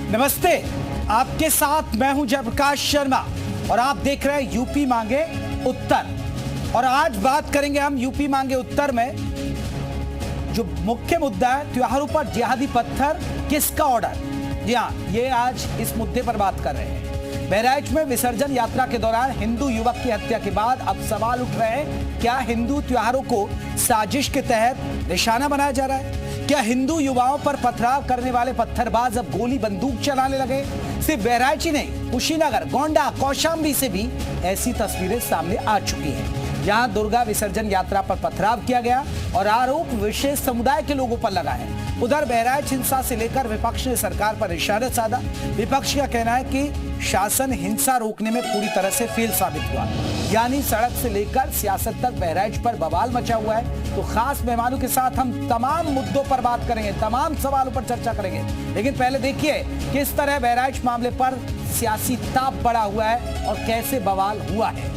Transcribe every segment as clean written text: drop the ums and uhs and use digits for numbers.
नमस्ते, आपके साथ मैं हूं जयप्रकाश शर्मा और आप देख रहे हैं यूपी मांगे उत्तर। और आज बात करेंगे हम यूपी मांगे उत्तर में जो मुख्य मुद्दा है, त्योहारों पर जिहादी पत्थर किसका ऑर्डर। जी हाँ, ये आज इस मुद्दे पर बात कर रहे हैं। बहराइच में विसर्जन यात्रा के दौरान हिंदू युवक की हत्या के बाद अब सवाल उठ रहे हैं, क्या हिंदू त्योहारों को साजिश के तहत निशाना बनाया जा रहा है? क्या हिंदू युवाओं पर पथराव करने वाले पत्थरबाज अब गोली बंदूक चलाने लगे? सिर्फ बहराइच ही नहीं, कुशीनगर, गोंडा, कौशाम्बी से भी ऐसी तस्वीरें सामने आ चुकी हैं, जहां दुर्गा विसर्जन यात्रा पर पथराव किया गया और आरोप विशेष समुदाय के लोगों पर लगा है। उधर बहराइच हिंसा से लेकर विपक्ष ने सरकार पर निशाना साधा। विपक्ष का कहना है कि शासन हिंसा रोकने में पूरी तरह से फेल साबित हुआ, यानी सड़क से लेकर सियासत तक बहराइच पर बवाल मचा हुआ है। तो खास मेहमानों के साथ हम तमाम मुद्दों पर बात करेंगे, तमाम सवालों पर चर्चा करेंगे, लेकिन पहले देखिए किस तरह बहराइच मामले पर सियासी ताप बढ़ा हुआ है और कैसे बवाल हुआ है।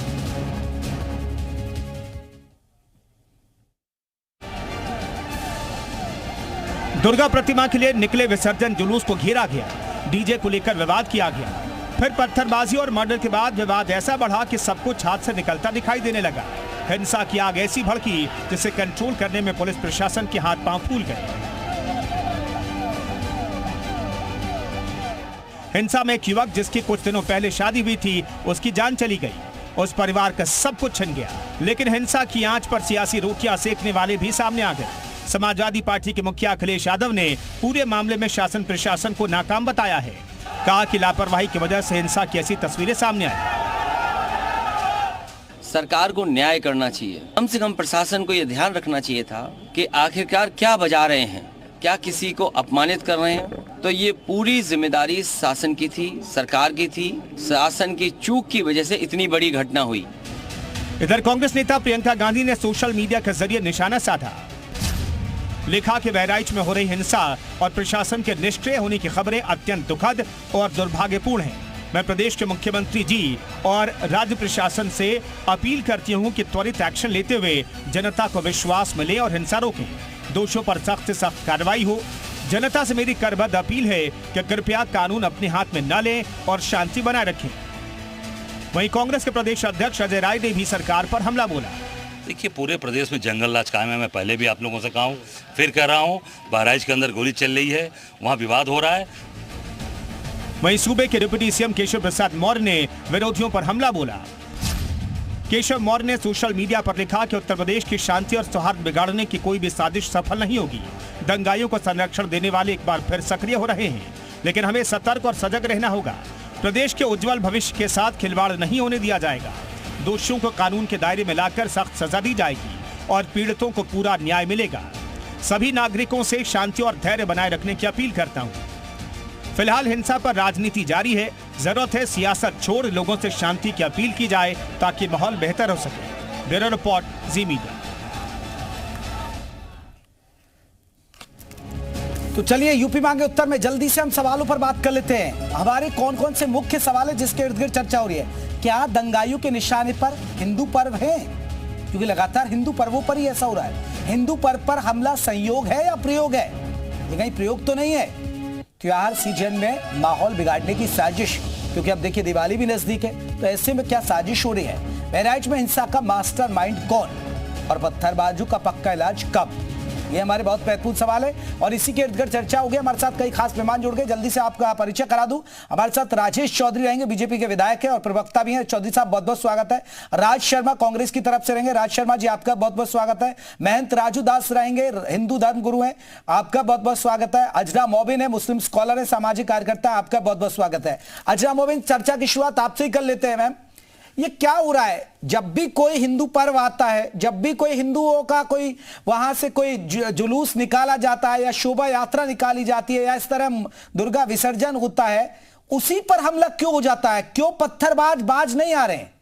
दुर्गा प्रतिमा के लिए निकले विसर्जन जुलूस को घेरा गया, डीजे को लेकर विवाद किया गया, फिर पत्थरबाजी और मर्डर के बाद विवाद ऐसा बढ़ा कि सब कुछ हाथ से निकलता दिखाई देने लगा। हिंसा की आग ऐसी भड़की जिसे कंट्रोल करने में पुलिस प्रशासन के हाथ पांव फूल गए। हिंसा में एक युवक जिसकी कुछ दिनों पहले शादी हुई थी, उसकी जान चली गई। उस परिवार का सब कुछ छिन गया, लेकिन हिंसा की आंच पर सियासी रोटियां सेकने वाले भी सामने आ गए। समाजवादी पार्टी के मुखिया अखिलेश यादव ने पूरे मामले में शासन प्रशासन को नाकाम बताया है। कहा कि लापरवाही की वजह से हिंसा की ऐसी तस्वीरें सामने आई। सरकार को न्याय करना चाहिए, कम से कम प्रशासन को यह ध्यान रखना चाहिए था कि आखिरकार क्या बजा रहे हैं, क्या किसी को अपमानित कर रहे हैं। तो ये पूरी जिम्मेदारी शासन की थी, सरकार की थी। शासन की चूक की वजह से इतनी बड़ी घटना हुई। इधर कांग्रेस नेता प्रियंका गांधी ने सोशल मीडिया के जरिए निशाना साधा। लिखा कि बहराइच में हो रही हिंसा और प्रशासन के निष्क्रिय होने की खबरें अत्यंत दुखद और दुर्भाग्यपूर्ण हैं। मैं प्रदेश के मुख्यमंत्री जी और राज्य प्रशासन से अपील करती हूं कि त्वरित एक्शन लेते हुए जनता को विश्वास मिले और हिंसा रोकें। दोषियों पर सख्त से सख्त कार्रवाई हो। जनता से मेरी करबद्ध अपील है कि कृपया कानून अपने हाथ में न लें और शांति बनाए रखें। वहीं कांग्रेस के प्रदेश अध्यक्ष अजय राय ने भी सरकार पर हमला बोला। देखिए, पूरे प्रदेश में जंगल राज कायम है। मैं पहले भी आप लोगों से कहा हूँ, फिर कह रहा हूँ, बहराइच के अंदर गोली चल रही है, वहाँ विवाद हो रहा है। वहीं सूबे के डिप्टी सीएम केशव प्रसाद मौर्य ने विरोधियों पर हमला बोला। केशव मौर्य ने सोशल मीडिया पर लिखा कि उत्तर प्रदेश की शांति और सौहार्द बिगाड़ने की कोई भी साजिश सफल नहीं होगी। दंगाइयों को संरक्षण देने वाले एक बार फिर सक्रिय हो रहे हैं, लेकिन हमें सतर्क और सजग रहना होगा। प्रदेश के उज्जवल भविष्य के साथ खिलवाड़ नहीं होने दिया जाएगा। दोषियों को कानून के दायरे में लाकर सख्त सजा दी जाएगी और पीड़ितों को पूरा न्याय मिलेगा। सभी नागरिकों से शांति और धैर्य बनाए रखने की अपील करता हूं। फिलहाल हिंसा पर राजनीति जारी है। जरूरत है सियासत छोड़ लोगों से शांति की अपील की जाए ताकि माहौल बेहतर हो सके। ब्यूरो रिपोर्ट, जी मीडिया। तो चलिए यूपी मांगे उत्तर में जल्दी से हम सवालों पर बात कर लेते हैं। हमारे कौन कौन से मुख्य सवाल है जिसके इर्द गिर्द चर्चा हो रही है? क्या दंगाइयों के निशाने पर हिंदू पर्व है? क्योंकि लगातार हिंदू पर्वों पर ही ऐसा हो रहा है। हिंदू पर्व पर हमला संयोग है या प्रयोग है? ये कहीं प्रयोग तो नहीं है। त्योहार सीजन में माहौल बिगाड़ने की साजिश, क्योंकि अब देखिए दिवाली भी नजदीक है, तो ऐसे में क्या साजिश हो रही है? बहराइच में हिंसा का मास्टरमाइंड कौन और पत्थरबाजों का पक्का इलाज कब? ये हमारे बहुत महत्वपूर्ण सवाल है और इसी के इर्द गिर्द चर्चा हो गई। हमारे साथ कई खास मेहमान जुड़ गए। जल्दी से आपका परिचय करा दूं। हमारे साथ राजेश चौधरी रहेंगे, बीजेपी के विधायक है और प्रवक्ता भी हैं। चौधरी साहब, बहुत बहुत स्वागत है। राज शर्मा कांग्रेस की तरफ से रहेंगे। राज शर्मा जी, आपका बहुत बहुत स्वागत है। महंत राजू दास रहेंगे, हिंदू धर्म गुरु हैं, आपका बहुत बहुत स्वागत है। अजरा मोबिन है, मुस्लिम स्कॉलर है, सामाजिक कार्यकर्ता है, आपका बहुत बहुत स्वागत है। अजरा मोबिन, चर्चा की शुरुआत आपसे ही कर लेते हैं। मैम, ये क्या हो रहा है? जब भी कोई हिंदू पर्व आता है, जब भी कोई हिंदुओं का कोई वहां से कोई जुलूस निकाला जाता है या शोभा यात्रा निकाली जाती है या इस तरह दुर्गा विसर्जन होता है, उसी पर हमला क्यों हो जाता है? क्यों पत्थरबाज बाज नहीं आ रहे हैं?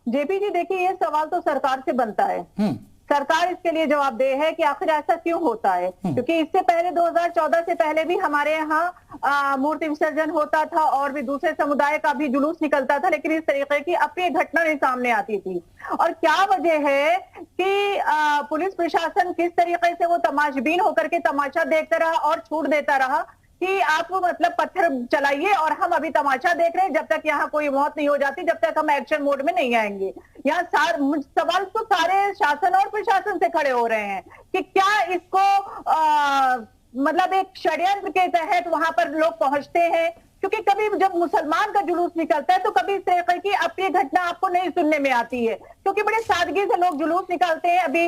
जेपी जी, देखिए, ये सवाल तो सरकार से बनता है। सरकार इसके लिए जवाबदेह है कि आखिर ऐसा क्यों होता है, क्योंकि इससे पहले 2014 से पहले भी हमारे यहाँ मूर्ति विसर्जन होता था और भी दूसरे समुदाय का भी जुलूस निकलता था, लेकिन इस तरीके की अप्रिय घटना नहीं सामने आती थी। और क्या वजह है कि पुलिस प्रशासन किस तरीके से वो तमाशबीन होकर के तमाशा देखता रहा और छूट देता रहा कि आप मतलब पत्थर चलाइए और हम अभी तमाशा देख रहे हैं, जब तक यहाँ कोई मौत नहीं हो जाती, जब तक हम एक्शन मोड में नहीं आएंगे। यहाँ सवाल तो सारे शासन और प्रशासन से खड़े हो रहे हैं कि क्या इसको मतलब एक षड्यंत्र के तहत वहां पर लोग पहुंचते हैं, क्योंकि कभी जब मुसलमान का जुलूस निकलता है तो कभी इस तरह की अप्रिय घटना आपको नहीं सुनने में आती है, क्योंकि बड़े सादगी से लोग जुलूस निकालते हैं। अभी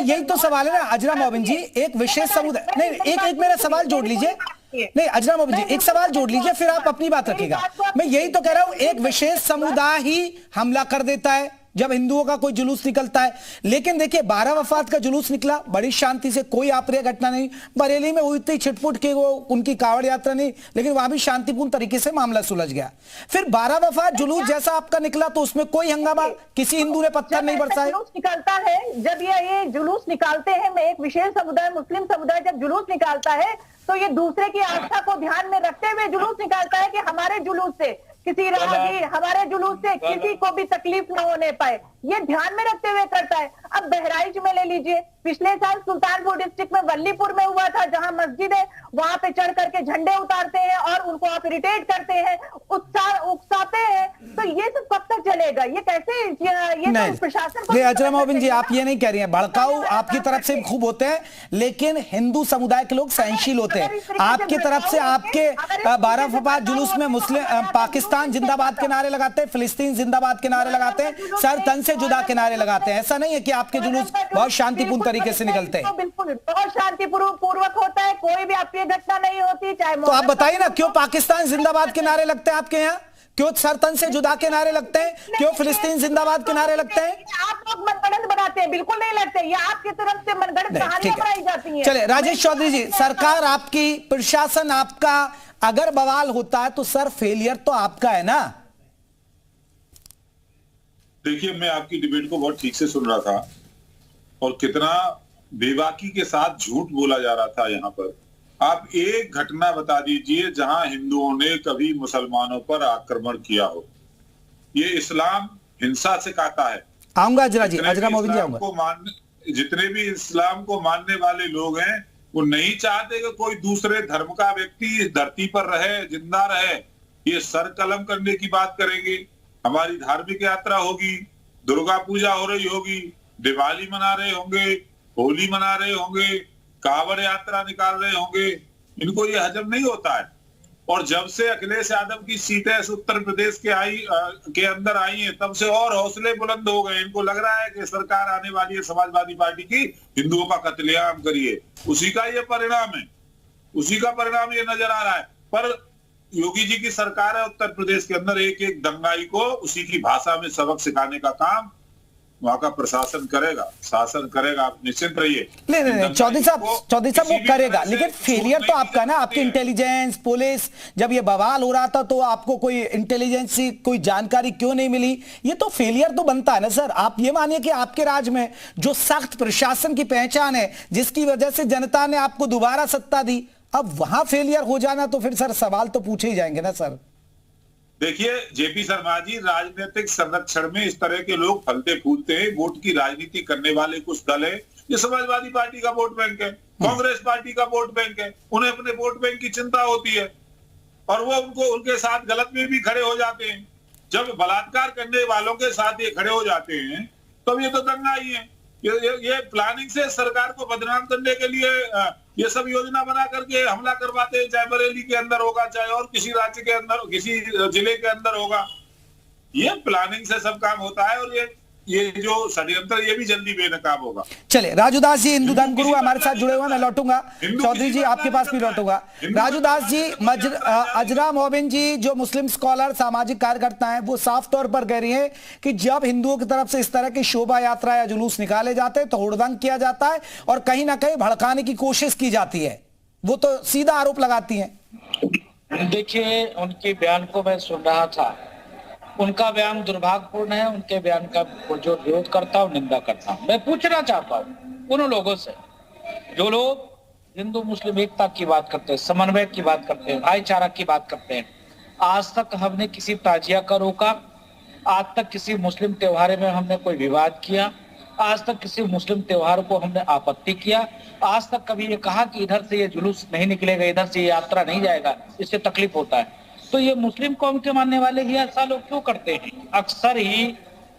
यही तो सवाल है ना अजरा मोबिन जी, एक विशेष समुदाय नहीं, एक मेरा सवाल जोड़ लीजिए, नहीं अजरा मोबिन जी एक सवाल जोड़ लीजिए, फिर आप अपनी बात रखिएगा। मैं यही तो कह रहा हूं, एक विशेष समुदाय ही हमला कर देता है जब हिंदुओं का कोई जुलूस निकलता है। लेकिन देखिए 12 वफात का जुलूस निकला बड़ी शांति से, कोई अप्रिय घटना नहीं। बरेली में हुई थी छिटपुट के वो उनकी कावड़ यात्रा नहीं, लेकिन वहां भी शांतिपूर्ण तरीके से मामला सुलझ गया। फिर 12 वफात जुलूस जैसा आपका निकला तो उसमें कोई हंगामा, किसी हिंदू ने पत्थर नहीं बरसाए। जुलूस निकलता है, जब ये जुलूस निकालते हैं, एक विशेष समुदाय मुस्लिम समुदाय जब जुलूस निकालता है तो ये दूसरे की आस्था को ध्यान में रखते हुए जुलूस निकालता है कि हमारे जुलूस से किसी राहगीर, हमारे जुलूस से किसी को भी तकलीफ न होने पाए, ये ध्यान में रखते हुए करता है। अब बहराइच में ले लीजिए, पिछले साल सुल्तानपुर डिस्ट्रिक्ट में वल्लीपुर में हुआ था, जहां मस्जिद है वहां पे चढ़ करके झंडे उतारते हैं और उनको आप इरिटेट करते हैं, उकसाते हैं, तो ये सब कब तक चलेगा? ये कैसे ये तो प्रशासन को। अजरा मोबिन जी आप ये नहीं कह रही हैं, भड़काऊ आपकी तरफ से खूब होते हैं, लेकिन हिंदू समुदाय के लोग सहनशील होते हैं। आपकी तरफ से आपके 12 वफात जुलूस में मुस्लिम पाकिस्तान जिंदाबाद के नारे लगाते हैं, फिलिस्तीन जिंदाबाद के नारे लगाते हैं, सर तन से जुदा के नारे लगाते हैं। ऐसा नहीं है कि आपके जुलूस बहुत शांतिपूर्ण तरीके से निकलते हैं। बिल्कुल बहुत शांतिपूर्वक होता है, कोई भी अप्रिय घटना नहीं होती। चाहे तो आप बताइए ना, क्यों पाकिस्तान जिंदाबाद के नारे लगते हैं आपके यहाँ? क्यों सर तन से जुदा के नारे लगते हैं? क्यों फिलिस्तीन जिंदाबाद के नारे लगते हैं? आप लोग मनगढ़ंत बनाते हैं, बिल्कुल नहीं लगते, ये आपकी तरफ से मनगढ़ंत कहानियां बनाई जाती हैं। चले राजेश चौधरी जी, सरकार आपकी, प्रशासन आपका, अगर बवाल होता है तो सर फेलियर तो आपका है ना? देखिए मैं आपकी डिबेट को बहुत ठीक से सुन रहा था और कितना बेबाकी के साथ झूठ बोला जा रहा था यहाँ पर। आप एक घटना बता दीजिए जहां हिंदुओं ने कभी मुसलमानों पर आक्रमण किया हो। ये इस्लाम हिंसा से कहता है। आऊंगा अजरा जी, अजरा मोबिन जी आऊंगा। जितने भी इस्लाम को मानने वाले लोग हैं वो नहीं चाहते कि कोई दूसरे धर्म का व्यक्ति इस धरती पर रहे, जिंदा रहे। ये सर कलम करने की बात करेंगे। हमारी धार्मिक यात्रा होगी, दुर्गा पूजा हो रही होगी, दिवाली मना रहे होंगे, होली मना रहे होंगे, कावड़ यात्रा निकाल रहे होंगे, इनको ये हजम नहीं होता है। और जब से अखिलेश यादव की सीटें उत्तर प्रदेश के अंदर आई हैं, तब से और हौसले बुलंद हो गए। इनको लग रहा है कि सरकार आने वाली है समाजवादी पार्टी की, हिंदुओं का कत्लेआम करिए। उसी का ये परिणाम है, उसी का परिणाम ये नजर आ रहा है। पर योगी जी की सरकार है उत्तर प्रदेश के अंदर, एक एक दंगाई को उसी की भाषा में सबक सिखाने का काम वहां का प्रशासन करेगा, शासन करेगा। आप निश्चिंत रहिए। नहीं चौधरी साहब वो करेगा, लेकिन फेलियर तो आपका ना। आपकी इंटेलिजेंस पुलिस, जब ये बवाल हो रहा था तो आपको कोई इंटेलिजेंस कोई जानकारी क्यों नहीं मिली? ये तो फेलियर तो बनता है ना सर। आप ये मानिए कि आपके राज्य में जो सख्त प्रशासन की पहचान है, जिसकी वजह से जनता ने आपको दोबारा सत्ता दी, अब वहां फेलियर हो जाना तो फिर सर सवाल तो पूछे ही जाएंगे ना सर। देखिए जेपी शर्मा जी, राजनीतिक संरक्षण में इस तरह के लोग फलते फूलते हैं। वोट की राजनीति करने वाले कुछ दल है, ये समाजवादी पार्टी का वोट बैंक है, कांग्रेस पार्टी का वोट बैंक है। उन्हें अपने वोट बैंक की चिंता होती है और वो उनके साथ गलत में भी खड़े हो जाते हैं। जब बलात्कार करने वालों के साथ ये खड़े हो जाते हैं तब ये तो दंगाई है। ये प्लानिंग से सरकार को बदनाम करने के लिए ये सब योजना बना करके हमला करवाते हैं। चाहे बरेली के अंदर होगा, चाहे और किसी राज्य के अंदर, किसी जिले के अंदर होगा। ये प्लानिंग से सब काम होता है और ये जो षड्यंत्र ये भी जल्दी बेनकाब होगा। चले राजू दास जी हिंदू धर्म गुरु हमारे साथ जुड़े हुए, मैं लौटूंगा चौधरी जी आपके पास भी लौटूंगा। राजू दास जी, अजरा मोबिन जी जो मुस्लिम स्कॉलर सामाजिक कार्यकर्ता हैं, वो साफ तौर पर कह रही हैं कि जब हिंदुओं की तरफ से इस तरह की शोभा यात्रा या जुलूस निकाले जाते हैं तो हुड़दंग किया जाता है और कहीं ना कहीं भड़काने की कोशिश की जाती है। वो तो सीधा आरोप लगाती है। देखिए उनके बयान को मैं सुन रहा था, उनका बयान दुर्भाग्यपूर्ण है। उनके बयान का जो विरोध करता हूँ, निंदा करता हूँ। मैं पूछना चाहता हूँ उन लोगों से जो लोग हिंदू मुस्लिम एकता की बात करते हैं, समन्वय की बात करते हैं, भाईचारा की बात करते हैं, आज तक हमने किसी ताजिया का रोका? आज तक किसी मुस्लिम त्योहार में हमने कोई विवाद किया? आज तक किसी मुस्लिम त्योहार को हमने आपत्ति किया, आज तक कभी ये कहा कि इधर से ये जुलूस नहीं निकलेगा, इधर से ये यात्रा नहीं जाएगा, इससे तकलीफ होता है। तो ये मुस्लिम कौम के मानने वाले ही ऐसा लोग क्यों करते हैं? अक्सर ही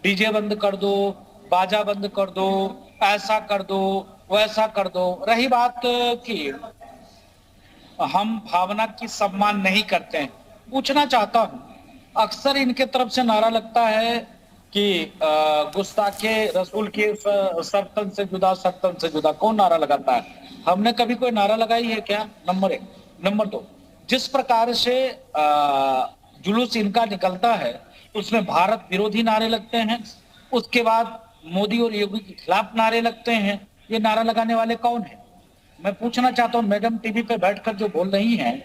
डीजे बंद कर दो, बाजा बंद कर दो, ऐसा कर दो, वैसा कर दो। रही बात कि हम भावना की सम्मान नहीं करते हैं, पूछना चाहता हूं, अक्सर इनके तरफ से नारा लगता है कि गुस्ताखे रसूल के सरतन से जुदा, सरतन से जुदा। कौन नारा लगाता है? हमने कभी कोई नारा लगाई है क्या? नंबर 1। नंबर 2, जिस प्रकार से जुलूस इनका निकलता है उसमें भारत विरोधी नारे लगते हैं, उसके बाद मोदी और योगी के खिलाफ नारे लगते हैं। ये नारा लगाने वाले कौन है? मैं पूछना चाहता हूँ, मैडम टीवी पे बैठकर जो बोल रही हैं,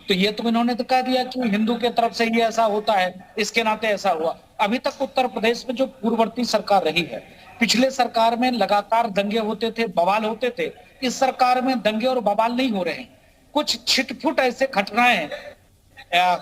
तो ये तो इन्होंने तो कह दिया कि हिंदू के तरफ से ये ऐसा होता है, इसके नाते ऐसा हुआ। अभी तक उत्तर प्रदेश में जो पूर्ववर्ती सरकार रही है, पिछले सरकार में लगातार दंगे होते थे, बवाल होते थे। इस सरकार में दंगे और बवाल नहीं हो रहे हैं। कुछ छिटपुट ऐसे घटनाएं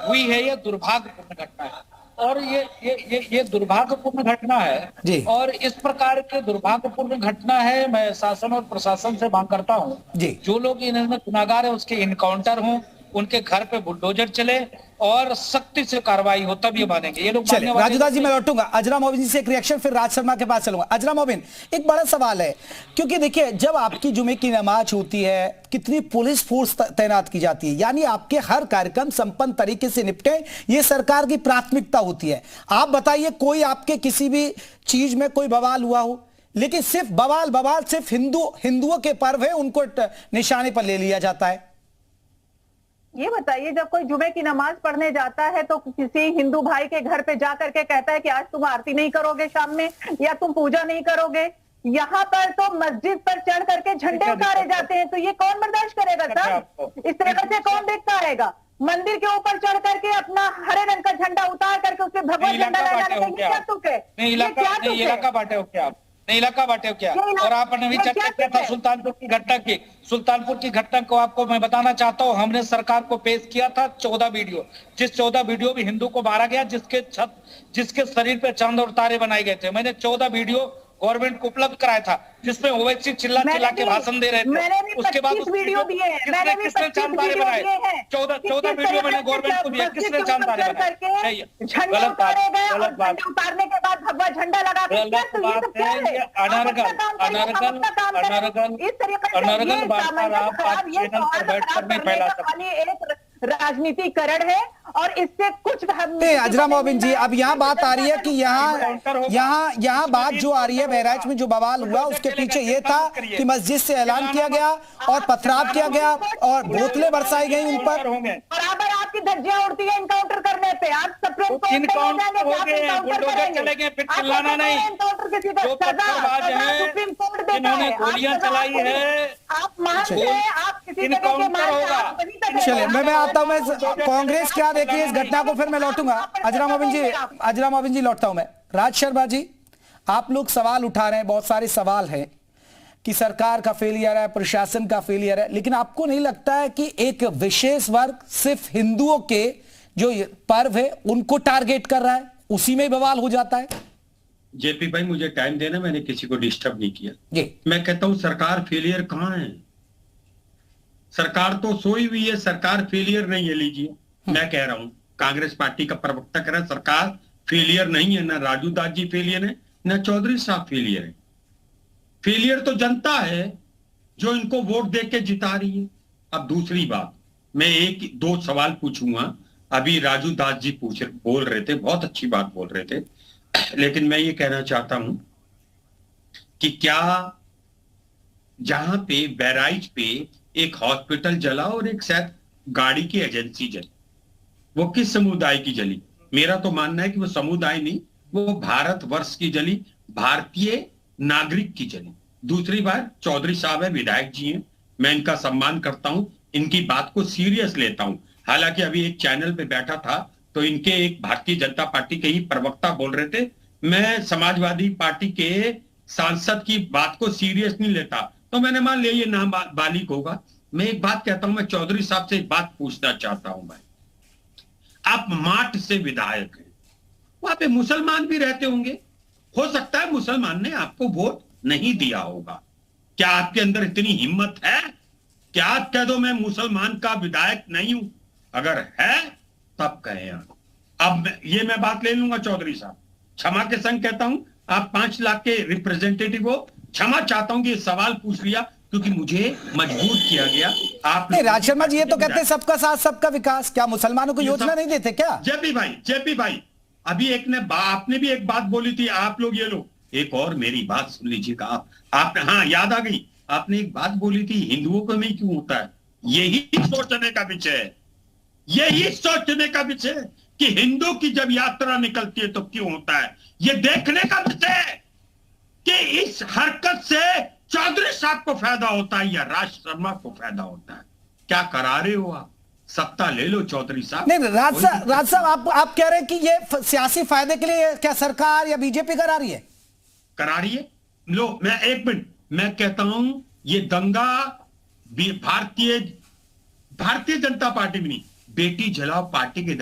हुई है, ये दुर्भाग्यपूर्ण घटना है और ये दुर्भाग्यपूर्ण घटना है जी। और इस प्रकार के दुर्भाग्यपूर्ण घटना है। मैं शासन और प्रशासन से मांग करता हूँ जी, जो लोग इनमें गुनाहगार है उसके इनकाउंटर हों, उनके घर पे बुलडोजर चले और सख्ती से कार्रवाई हो, तब ये मानेंगे। ये लोग चलिए राजूदास जी मैं लौटूंगा, अजरा मोबिन जी से एक रिएक्शन, फिर राज शर्मा के पास चलूंगा। अजरा मोबिन, एक बड़ा सवाल है, क्योंकि देखिए जब आपकी जुमे की नमाज होती है कितनी पुलिस फोर्स तैनात की जाती है, यानी आपके हर कार्यक्रम संपन्न तरीके से निपटे, ये सरकार की प्राथमिकता होती है। आप बताइए कोई आपके किसी भी चीज में कोई बवाल हुआ हो, लेकिन सिर्फ बवाल सिर्फ हिंदुओं के पर्व है उनको निशाने पर ले लिया जाता है। ये बताइए, जब कोई जुमे की नमाज पढ़ने जाता है तो किसी हिंदू भाई के घर पे जा करके कहता है कि आज तुम आरती नहीं करोगे शाम में, या तुम पूजा नहीं करोगे। यहाँ पर तो मस्जिद पर चढ़ करके झंडे उतारे जाते हैं, तो ये कौन बर्दाश्त करेगा सर? इस तरह से कौन देखता रहेगा? मंदिर के ऊपर चढ़ करके अपना हरे रंग का झंडा उतार करके उसमें भगवा झंडा लगाने का क्या तुक है? इलाका बांटे हो क्या आप? नहीं इलाका बांटे हो क्या? और आपने भी चर्चा किया था सुल्तानपुर की घटना को आपको मैं बताना चाहता हूँ। हमने सरकार को पेश किया था 14 वीडियो, जिस 14 वीडियो में हिंदू को मारा गया, जिसके शरीर पे चांद और तारे बनाए गए थे। मैंने 14 वीडियो गवर्नमेंट को उपलब्ध कराया था, जिसमें ओवैसी चिल्ला के भाषण दे रहे थे। उसके बाद वीडियो दिए हैं, मैंने भी किसने चांद तारे बनाए? 14 वीडियो मैंने गवर्नमेंट को दिया, किसने चांद तारे बनाए? गलत बात। उतारने के बाद भगवा झंडा लगा के अनर्गल बात आप चैनल पर बैठकर नहीं फैला सकते। राजनीतिकरण है और इससे कुछ अजरा मोबिन जी, अब यहाँ बात आ रही है कि यहाँ बात जो आ रही है बहराइच में जो बवाल हुआ उसके पीछे ये था कि मस्जिद से ऐलान किया गया और पथराव किया गया और बोतलें बरसाई गई उन पर। बराबर आपकी धज्जियां उड़ती है इनकाउंटर करने पे। आप सुप्रीम कोर्ट इन्होंने गोलियां चलाई है, आप मानते हैं आप किसी तरह के मार। चलिए मैं आता हूं, मैं कांग्रेस क्या देख रही है इस घटना को, फिर मैं लौटूंगा। अजरा मोबिन जी लौटता हूं मैं। राज शर्मा जी, आप लोग सवाल उठा रहे हैं, बहुत सारे सवाल हैं कि सरकार का फेलियर है, प्रशासन का फेलियर है, लेकिन आपको नहीं लगता है कि एक विशेष वर्ग सिर्फ हिंदुओं के जो पर्व है उनको टारगेट कर रहा है, उसी में बवाल हो जाता है? जेपी भाई मुझे टाइम देना, मैंने किसी को डिस्टर्ब नहीं किया जी। मैं कहता हूं सरकार फेलियर कहां है? सरकार तो सोई हुई है, सरकार फेलियर नहीं है। लीजिए मैं कह रहा हूं, कांग्रेस पार्टी का प्रवक्ता कह रहा है सरकार फेलियर नहीं है, ना राजू दास जी फेलियर है, ना चौधरी साहब फेलियर है। फेलियर तो जनता है जो इनको वोट दे के जिता रही है। अब दूसरी बात, मैं एक दो सवाल पूछूंगा। अभी राजू दास जी बोल रहे थे, बहुत अच्छी बात बोल रहे थे, लेकिन मैं ये कहना चाहता हूं कि क्या जहां पे बहराइच पे एक हॉस्पिटल जला और एक शायद गाड़ी की एजेंसी जली, वो किस समुदाय की जली? मेरा तो मानना है कि वो समुदाय नहीं, वो भारतवर्ष की जली, भारतीय नागरिक की जली। दूसरी बात, चौधरी साहब है, विधायक जी हैं, मैं इनका सम्मान करता हूं, इनकी बात को सीरियस लेता हूं। हालांकि अभी एक चैनल पे बैठा था तो इनके एक भारतीय जनता पार्टी के ही प्रवक्ता बोल रहे थे, मैं समाजवादी पार्टी के सांसद की बात को सीरियस नहीं लेता, तो मैंने मान लिया ये नाम बालिक होगा। मैं एक बात कहता हूं, मैं चौधरी साहब से एक बात पूछना चाहता हूं भाई, आप माठ से विधायक हैं, वहां पे मुसलमान भी रहते होंगे, हो सकता है मुसलमान ने आपको वोट नहीं दिया होगा। क्या आपके अंदर इतनी हिम्मत है कि आप कह दो मैं मुसलमान का विधायक नहीं हूं? अगर है तब कहें आप। अब मैं बात ले लूंगा चौधरी साहब, क्षमा के संग कहता हूं, आप 5 लाख के रिप्रेजेंटेटिव हो, क्षमा चाहता हूं कि ये सवाल पूछ लिया क्योंकि मुझे मजबूर किया गया। आप नहीं, राज शर्मा जी ये तो कहते हैं सबका साथ सबका विकास, क्या मुसलमानों को योजना नहीं देते क्या? जेपी भाई अभी आपने भी एक बात बोली थी, आप लोग ये लोग एक और मेरी बात सुन लीजिएगा आप हाँ याद आ गई, आपने एक बात बोली थी हिंदुओं को नहीं क्यों होता है। यही सोचने का विषय है, यही सोचने का विषय है कि हिंदू की जब यात्रा निकलती है तो क्यों होता है। ये देखने का विषय है कि इस हरकत से चौधरी साहब को फायदा होता है या राज शर्मा को फायदा होता है। क्या करा रहे हो आप? सत्ता ले लो चौधरी साहब। नहीं राज साहब आप कह रहे हैं कि ये सियासी फायदे के लिए क्या सरकार या बीजेपी करा रही है? करा रही है। लो मैं एक मिनट मैं कहता हूं ये दंगा भारतीय जनता पार्टी में नहीं, बेटी जलाओ पार्टी के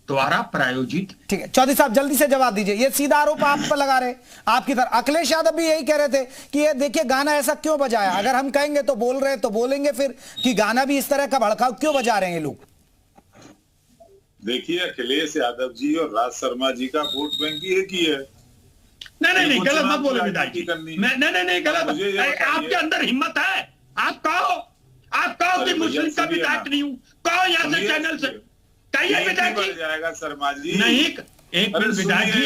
द्वारा प्रायोजित। ठीक है चौधरी साहब जल्दी से जवाब दीजिए, ये सीधा आरोप आप पर लगा रहे आपकी तरफ। अखिलेश यादव भी यही कह रहे थे कि ये देखिए गाना ऐसा क्यों बजाया, अगर हम कहेंगे तो बोल रहे हैं तो बोलेंगे फिर कि गाना भी इस तरह का भड़काऊ क्यों बजा रहे हैं लोग। देखिए अखिलेश यादव जी और राज शर्मा जी का वोट बैंक ही एक ही है। नहीं गलत मत बोले विधायक जी। नहीं गलत, आपके अंदर हिम्मत है, आप कहो कि मुस्लिम का विधायक नहीं हूं, कहो यहाँ से चैनल से कहिए विधायक जी। जाएगा शर्मा जी नहीं एक मिनट विधायक जी,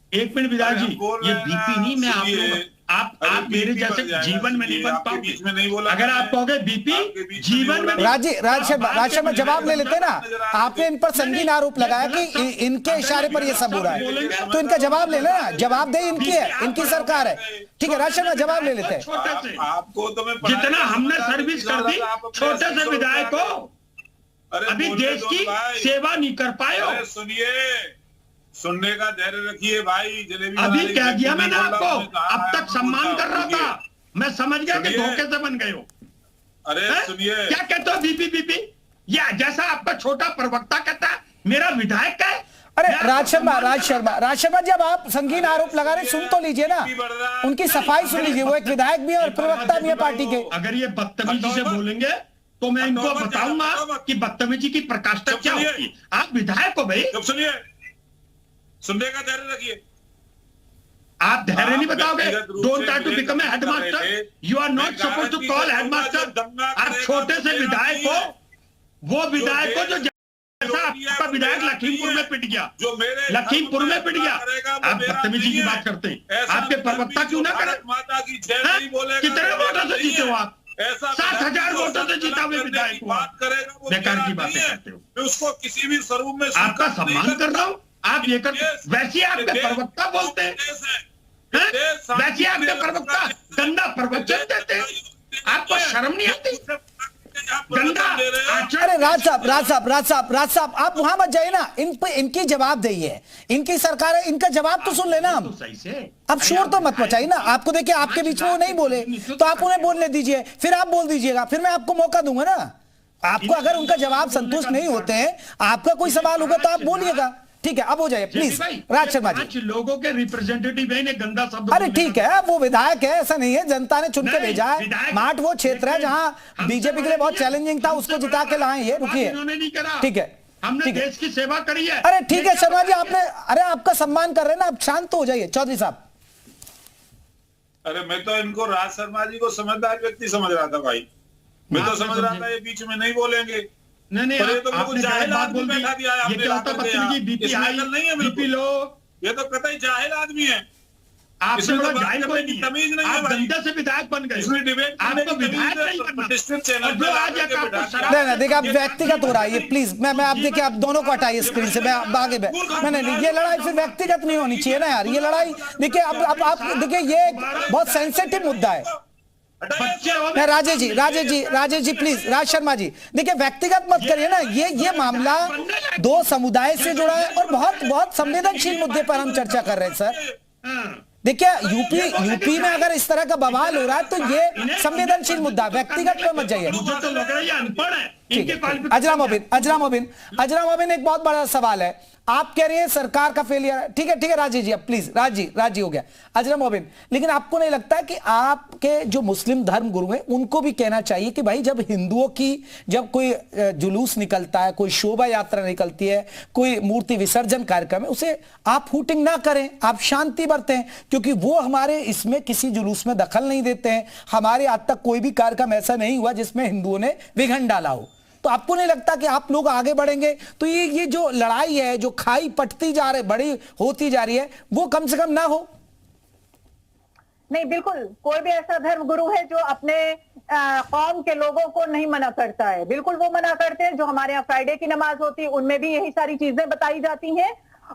ये बीपी नहीं, मैं आप मेरे जैसे जीवन में नहीं बन पाओगे अगर आप कहोगे बीपी जीवन में। राज शर्मा जवाब ले लेते ना, आपने इन पर संगीन आरोप लगाया कि इनके इशारे पर ये सब हो रहा है, तो इनका जवाब ले लेना, जवाब दे इनकी है, इनकी सरकार है। ठीक है राज शर्मा जवाब ले लेते हैं। आपको तो मैं जितना हमने सर्विस कर दी छोटे से विधायक को, अभी देश की सेवा नहीं कर पाए हो। सुनिए, सुनने का धैर्य रखिए भाई। जलेबी अभी क्या किया मैंने आपको? अब तक सम्मान कर रहा था, मैं समझ गया कि धोखे से बन गए हो। अरे सुनिए, क्या कहते हो बीपी या जैसा आपका छोटा प्रवक्ता कहता है मेरा विधायक है। अरे राज शर्मा जब आप संगीन आरोप लगा रहे सुन तो लीजिए ना, उनकी सफाई सुन लीजिए, वो एक विधायक भी है और प्रवक्ता भी है पार्टी के। अगर ये बदतमीजी से बोलेंगे तो मैं इनको बताऊंगा कि बदतमीजी की प्रकाष्ठा क्या होती है। आप विधायक हो भाई, सुनिए, सुनने का धैर्य रखिए। आप धैर्य नहीं बताओगे। Don't try to become a headmaster, you are not supposed to call headmaster. आप छोटे से विधायक हो, वो विधायक हो जो जैसा आपका विधायक लखीमपुर में पिट गया, लखीमपुर में पिट गया। आप बदतमीजी की बात करते हैं, आपके प्रवक्ता क्यों ना करें? कितने वोटों से जीते हो आप? 7,000 वोटों से जीता हुए विधायक हुआ। बेकार की बातें करते हो। उसको किसी भी स्वरूप में आपका सम्मान कर रहा हूं, आप ये कर वैसे आपके प्रवक्ता बोलते हैं, वैसे आपके प्रवक्ता गंदा प्रवचन देते हैं, आपको शर्म नहीं आती? गंदा। अरे राज साहब आप वहां मत जाइए ना, इनकी जवाब है, इनकी सरकार है, इनका जवाब तो सुन लेना। हम अब शोर तो मत मचाइए ना, आपको देखिए आपके बीच में वो नहीं बोले तो आप उन्हें बोलने दीजिए, फिर आप बोल दीजिएगा, फिर मैं आपको मौका दूंगा ना। आपको अगर उनका जवाब संतुष्ट नहीं होते हैं, आपका कोई सवाल होगा तो आप बोलिएगा। ठीक है अब हो जाए प्लीज राज शर्मा जी। लोगों के रिप्रेजेंटेटिव है, गंदा शब्द। अरे ठीक है वो विधायक है, ऐसा नहीं है, जनता ने चुन के भेजा है। माठ वो क्षेत्र है जहां बीजेपी के लिए बहुत चैलेंजिंग था, उसको जिता के लाए। ये रुकिए, ठीक है हमने देश की सेवा करी है। अरे ठीक है शर्मा जी, आपने अरे आपका सम्मान कर रहे हैं ना, आप शांत हो जाइए। चौधरी साहब अरे मैं तो इनको राज शर्मा जी को समझदार व्यक्ति समझ रहा था भाई, मैं तो समझ रहा था ये बीच में नहीं बोलेंगे। नहीं तो आपने जाहिल आदमी बैठा दिया है, ये क्या होता है? बीपी लो, ये तो कतई जाहिल आदमी है। आपसे बड़ा जाहिल कोई नहीं, तमीज नहीं है। आप गंदे से विधायक बन गए, आपको विधायक नहीं बनना। नहीं देखिए आप व्यक्तिगत हो रहा है ये, प्लीज मैं आप देखिए आप दोनों को हटाइए स्क्रीन से, मैं आगे नहीं, ये लड़ाई फिर व्यक्तिगत नहीं होनी चाहिए ना यार। ये लड़ाई देखिए अब आप देखिए ये बहुत सेंसिटिव मुद्दा है। राजेश जी प्लीज, राज शर्मा जी देखिए व्यक्तिगत मत करिए ना, ये मामला दो समुदाय से जुड़ा है और बहुत संवेदनशील मुद्दे पर हम चर्चा कर रहे हैं सर। देखिए यूपी में अगर इस तरह का बवाल हो रहा है तो ये संवेदनशील मुद्दा, व्यक्तिगत पे मत जाइए। मुझे तो लग रहा है ये अनपढ़ है, इनके अजरा मोबिन एक बहुत बड़ा सवाल है। आप कह रहे हैं सरकार का फेलियर, ठीक है राजी जी, अब प्लीज राजी हो गया अजरा मोबिन, लेकिन आपको नहीं लगता कि आपके जो मुस्लिम धर्म गुरु हैं उनको भी कहना चाहिए कि भाई जब हिंदुओं की जब कोई जुलूस निकलता है, कोई शोभा यात्रा निकलती है, कोई मूर्ति विसर्जन कार्यक्रम है, उसे आप हूटिंग ना करें, आप शांति बरतें, क्योंकि वो हमारे इसमें किसी जुलूस में दखल नहीं देते हैं। हमारे आज तक कोई भी कार्यक्रम ऐसा नहीं हुआ जिसमें हिंदुओं ने विघन डाला हो। तो आपको नहीं लगता कि आप लोग आगे बढ़ेंगे तो ये जो लड़ाई है, जो खाई पटती जा रही, बड़ी होती जा रही है, वो कम से कम ना हो? नहीं, बिल्कुल कोई भी ऐसा धर्म गुरु है जो अपने कौम के लोगों को नहीं मना करता है। बिल्कुल वो मना करते हैं। जो हमारे यहाँ फ्राइडे की नमाज होती है उनमें भी यही सारी चीजें बताई जाती हैं।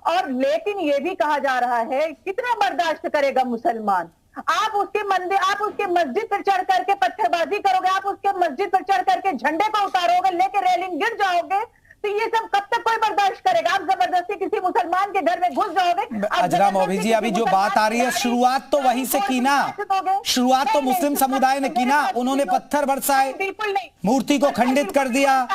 और लेकिन ये भी कहा जा रहा है कितना बर्दाश्त करेगा मुसलमान। आप उसके मंदिर, आप उसके मस्जिद पर चढ़ करके पत्थरबाजी करोगे, आप उसके मस्जिद पर चढ़ करके झंडे को उतारोगे, लेके रेलिंग गिर जाओगे, तो ये सब कब तक कोई बर्दाश्त करेगा? आप जबरदस्ती किसी मुसलमान के घर में घुस जाओगे। अजरा मोबिन जी, अभी जो बात आ रही है, शुरुआत तो वहीं से की ना, शुरुआत तो मुस्लिम समुदाय ने की ना। उन्होंने पत्थर बरसाए, बिल्कुल नहीं, मूर्ति को खंडित कर दिया,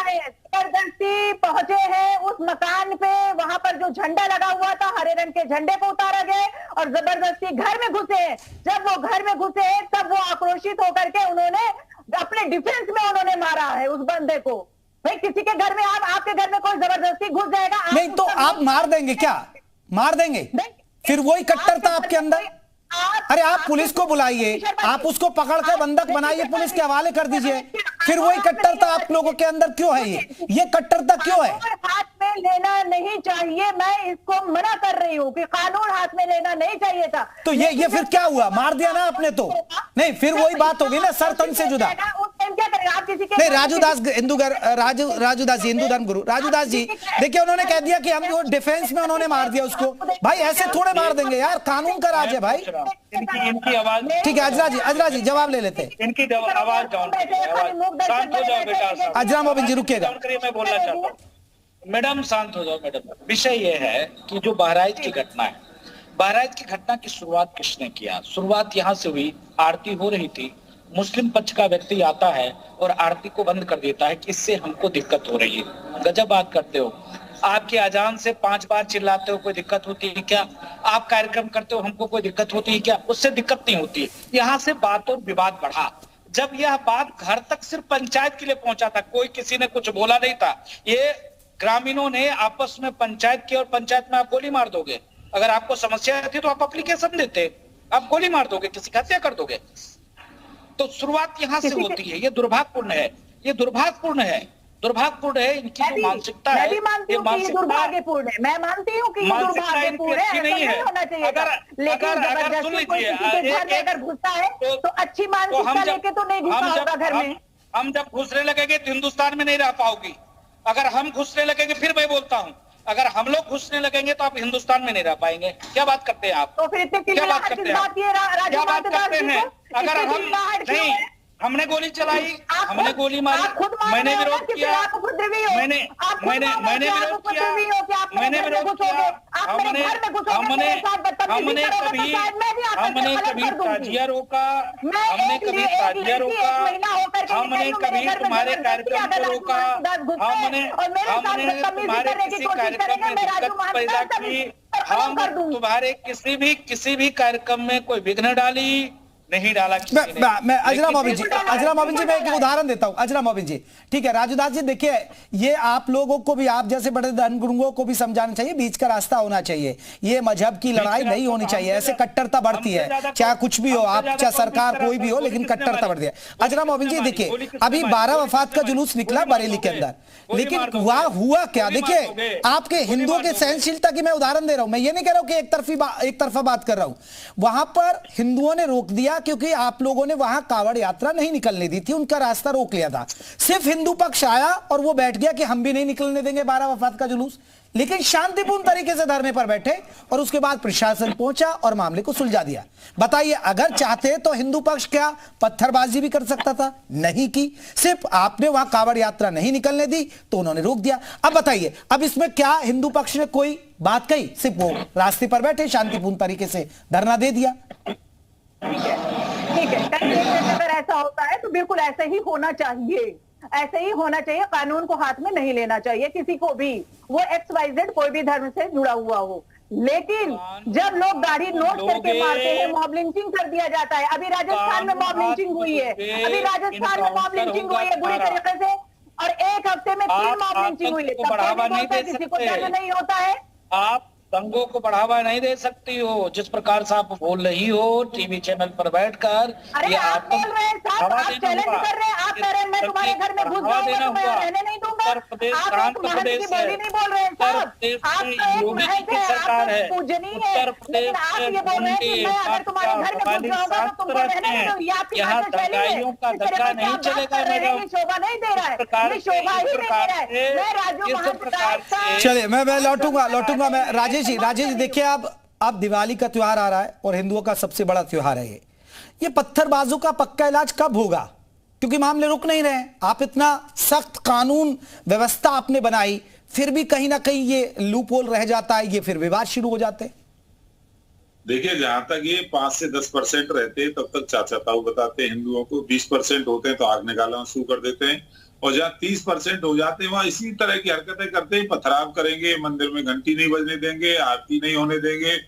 जबरदस्ती पहुंचे हैं उस मकान पे, वहां पर जो झंडा लगा हुआ था हरे रंग के झंडे को उतारा गया और जबरदस्ती घर में घुसे। जब वो घर में घुसे तब वो आक्रोशित होकर के उन्होंने अपने डिफेंस में उन्होंने मारा है उस बंदे को। भाई किसी के घर में आपके घर में कोई जबरदस्ती घुस जाएगा नहीं तो आप मार देंगे क्या? मार देंगे? फिर वही कट्टरता आपके अंदर। अरे आप पुलिस को बुलाइए, आप उसको पकड़ कर बंधक बनाइए, पुलिस के हवाले कर दीजिए, फिर वही कट्टरता आप लोगों के अंदर क्यों है? ये कट्टरता क्यों है? हाथ में लेना नहीं चाहिए, मैं इसको मना कर रही हूँ कि कानून हाथ में लेना नहीं चाहिए था। तो ये फिर क्या हुआ? मार दिया ना आपने तो। नहीं, फिर वही बात होगी ना, सर तन से जुदा। क्या करेगा आप किसी के? नहीं, राजूदास राजूदास जी, हिंदू धर्म गुरु राजूदास जी, देखिए उन्होंने कह दिया कि हम डिफेंस में उन्होंने मार दिया उसको। भाई ऐसे थोड़े मार देंगे यार, कानून का राज है भाई। इनकी आवाज ठीक है अजरा जी जवाब ले लेते हैं। इनकी आवाज डाउन शांत हो जाओ बेटा। अजरा मोबिन जी रुकिएगा, मैं बोलना चाहता हूँ। मैडम शांत हो जाओ मैडम। विषय ये है कि जो बहराइच की घटना है, बहराइच की घटना की शुरुआत किसने किया? शुरुआत यहाँ से हुई, आरती हो रही थी, मुस्लिम पक्ष का व्यक्ति आता है और आरती को बंद कर देता है कि इससे हमको दिक्कत हो रही है। गजब बात करते हो। आपके अजान से 5 बार चिल्लाते हो, कोई दिक्कत होती है क्या? आप कार्यक्रम करते हो, हमको कोई दिक्कत होती है क्या? उससे दिक्कत नहीं होती है। यहाँ से बात और विवाद बढ़ा। जब यह बात घर तक सिर्फ पंचायत के लिए पहुंचा था, कोई किसी ने कुछ बोला नहीं था। ये ग्रामीणों ने आपस में पंचायत की और पंचायत में आप गोली मार दोगे। अगर आपको समस्या थी तो आप एप्लीकेशन देते, आप गोली मार दोगे, किसी की हत्या कर दोगे। तो शुरुआत यहाँ से होती है। ये दुर्भाग्यपूर्ण है, ये दुर्भाग्यपूर्ण है, दुर्भाग्यपूर्ण है। इनकी जो मानसिकता है, ये दुर्भाग्यपूर्ण है। मैं मानती हूँ कि ये दुर्भाग्यपूर्ण है, नहीं होना चाहिए था। लेकिन जबरदस्ती कोई किसी के घर में अगर घुसता है तो अच्छी मानसिकता लेके तो नहीं घुसा होगा घर में। हम जब घुसने लगेंगे तो हिंदुस्तान में नहीं रह पाओगी। अगर हम घुसने लगेंगे, फिर मैं बोलता हूँ, अगर हम लोग घुसने लगेंगे तो आप हिंदुस्तान में नहीं रह पाएंगे। क्या बात करते हैं आप? तो फिर इतने क्या बात करते हैं? क्या बात करते हैं? अगर हम नहीं, हमने गोली चलाई, हमने गोली मारी, मैंने विरोध किया, मैंने विरोध किया, मैंने विरोध किया। हमने कभी ताजिया रोका, हमने कभी ताजिया रोका, हमने कभी तुम्हारे कार्यक्रम को रोका, हमने तुम्हारे किसी कार्यक्रम में दिक्कत पैदा की, हम तुम्हारे किसी भी कार्यक्रम में कोई विघ्न डाली नहीं डाला। मैं अजरा मोबिन जी मैं एक उदाहरण देता हूं। अजरा मोबिन जी, ठीक है। राजूदास जी देखिए, ये आप लोगों को भी, आप जैसे बड़े धर्म गुरुओं को भी समझाना चाहिए, बीच का रास्ता होना चाहिए। ये मजहब की लड़ाई नहीं होनी चाहिए, ऐसे कट्टरता बढ़ती है, चाहे कुछ भी हो, आप चाहे सरकार कोई भी हो, लेकिन कट्टरता बढ़ती है। अजरा मोबिन जी देखिए, अभी 12 वफात का जुलूस निकला बरेली के अंदर, लेकिन वहां हुआ क्या? देखिए, आपके हिंदुओं के सहनशीलता की मैं उदाहरण दे रहा हूं। मैं ये नहीं कह रहा हूं कि एक तरफा बात कर रहा हूं। वहां पर हिंदुओं ने रोक दिया क्योंकि आप लोगों ने वहां कावड़ यात्रा नहीं निकलने दी थी, उनका रास्ता रोक लिया था। सिर्फ हिंदू पक्ष आया और वो बैठ गया कि हम भी नहीं निकलने देंगे 12 वफात का जुलूस, लेकिन शांतिपूर्ण तरीके से धरने पर बैठे और उसके बाद प्रशासन पहुंचा और मामले को सुलझा दिया। बताइए, अगर चाहते तो हिंदू पक्ष क्या पत्थरबाजी भी कर सकता था? नहीं की। सिर्फ आपने वहां कावड़ यात्रा नहीं निकलने दी तो उन्होंने रोक दिया। अब बताइए, अब इसमें क्या हिंदू पक्ष ने कोई बात कही? सिर्फ वो रास्ते पर बैठे, शांतिपूर्ण तरीके से धरना दे दिया। ठीक है, अगर ऐसा होता है तो बिल्कुल ऐसे ही होना चाहिए। ऐसे ही होना चाहिए, कानून को हाथ में नहीं लेना चाहिए किसी को भी, वो XYZ कोई भी धर्म से जुड़ा हुआ हो। लेकिन जब लोग दाढ़ी नोट करके मारते हैं, मॉब लिंचिंग कर दिया जाता है। अभी राजस्थान में मॉब लिंचिंग हुई है, अभी राजस्थान में मॉब लिंचिंग हुई है बुरी तरीके से, और एक हफ्ते में 3 मॉब लिंचिंग हुई है। तब बढ़ावा नहीं दे किसी को दर्द नहीं होता है। आप दंगों को बढ़ावा नहीं दे सकती हो जिस प्रकार से आप बोल रही हो टीवी चैनल पर बैठकर। अरे आप बोल रहे हैं साहब, आप चैलेंज कर रहे हैं, आप कह रहे हैं मैं तुम्हारे घर में घुस जाऊंगा, तुम्हें रहने नहीं दूंगा। आप एक महंत की बोली नहीं बोल रहे हैं साहब, आप तो एक महंत है, आप पूजनीय है, लेकिन आप ये बोल रहे हैं कि मैं अगर तुम्हारे घर में घुस जाऊंगा तो तुमको रहने नहीं दूंगा। ये आपकी भाषा शैली है, इस तरह से आप बात कर रहे हैं, ये शोभा नहीं दे रहा है, ये शोभा ही नहीं दे रहा है। मैं राजू महंत साहब, चलिए मैं लौटूंगा मैं राजेश जी देखिए, अब दिवाली का त्योहार आ रहा है और हिंदुओं का सबसे बड़ा त्योहार है ये पत्थरबाजों का पक्का इलाज कब होगा? क्योंकि मामले रुक नहीं रहे। आप इतना सख्त कानून व्यवस्था आपने बनाई, फिर भी कहीं ना कहीं ये लूप होल रह जाता है, ये फिर विवाद शुरू हो जाते हैं। देखिए, जहां तक ये 5 से 10% रहते हैं तब तक चाचा ताऊ बताते हैं हिंदुओं को, 20% होते हैं तो आग निकालना शुरू कर देते हैं, और जहाँ 30% हो जाते हैं वहां इसी तरह की हरकतें करते हैं, पथराव करेंगे, मंदिर में घंटी नहीं बजने देंगे, आरती नहीं होने देंगे,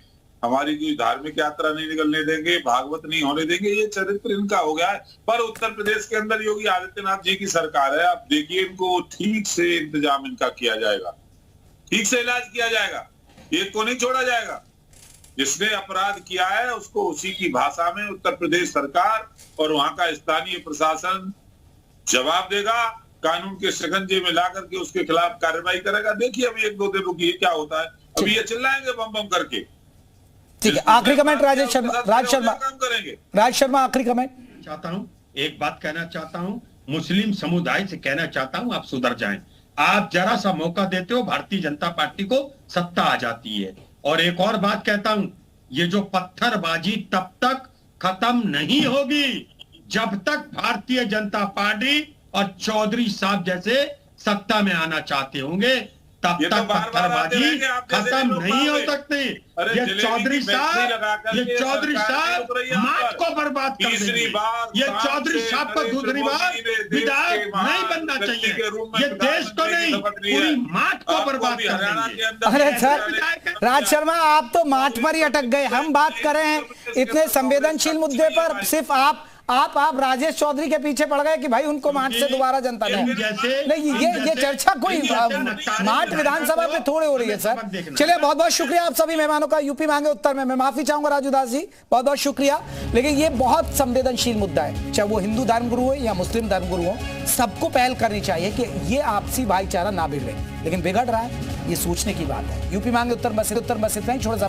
हमारी कोई धार्मिक यात्रा नहीं निकलने देंगे, भागवत नहीं होने देंगे। ये चरित्र इनका हो गया है। पर उत्तर प्रदेश के अंदर योगी आदित्यनाथ जी की सरकार है, आप देखिए इनको ठीक से इंतजाम इनका किया जाएगा, ठीक से इलाज किया जाएगा, एक को नहीं छोड़ा जाएगा। जिसने अपराध किया है उसको उसी की भाषा में उत्तर प्रदेश सरकार और वहां का स्थानीय प्रशासन जवाब देगा, कानून के शिकंजे में ला करके उसके खिलाफ कार्रवाई करेगा। देखिए अभी 1-2 दिन रुकिए क्या होता है, अभी ये चिल्लाएंगे बम बम करके। ठीक है, आखिरी कमेंट राज शर्मा आखिरी कमेंट चाहता हूं, एक बात कहना चाहता हूं, मुस्लिम समुदाय से कहना चाहता हूं, आप सुधर जाएं। आप जरा सा मौका देते हो, भारतीय जनता पार्टी को सत्ता आ जाती है। और एक और बात कहता हूं, ये जो पत्थरबाजी तब तक खत्म नहीं होगी जब तक भारतीय जनता पार्टी और चौधरी साहब जैसे सत्ता में आना चाहते होंगे, तब तक पत्थरबाजी खत्म नहीं हो सकती। ये चौधरी साहब मात को बर्बाद कर देंगे। ये चौधरी साहब को दूसरी बार विधायक नहीं बनना चाहिए, ये देश को नहीं पूरी मात को बर्बाद कर देंगे। अरे सर राज शर्मा, आप तो माठ पर ही अटक गए। हम बात कर रहे हैं इतने संवेदनशील मुद्दे पर, सिर्फ आप राजेश चौधरी के पीछे पड़ गए कि भाई उनको माठ से दोबारा जनता नहीं। ये चर्चा कोई माठ विधानसभा पे थोड़े हो रही है सर। चलिए बहुत बहुत शुक्रिया आप सभी मेहमानों का। यूपी मांगे उत्तर में मैं माफी चाहूंगा राजू दास जी, बहुत बहुत शुक्रिया। लेकिन ये बहुत संवेदनशील मुद्दा है, चाहे वो हिंदू धर्मगुरु हो या मुस्लिम धर्मगुरु हो, सबको पहल करनी चाहिए कि ये आपसी भाईचारा ना बिगड़े। लेकिन बिगड़ रहा है, ये सोचने की बात है। यूपी मांगे उत्तर बस इतना ही, छोटा सा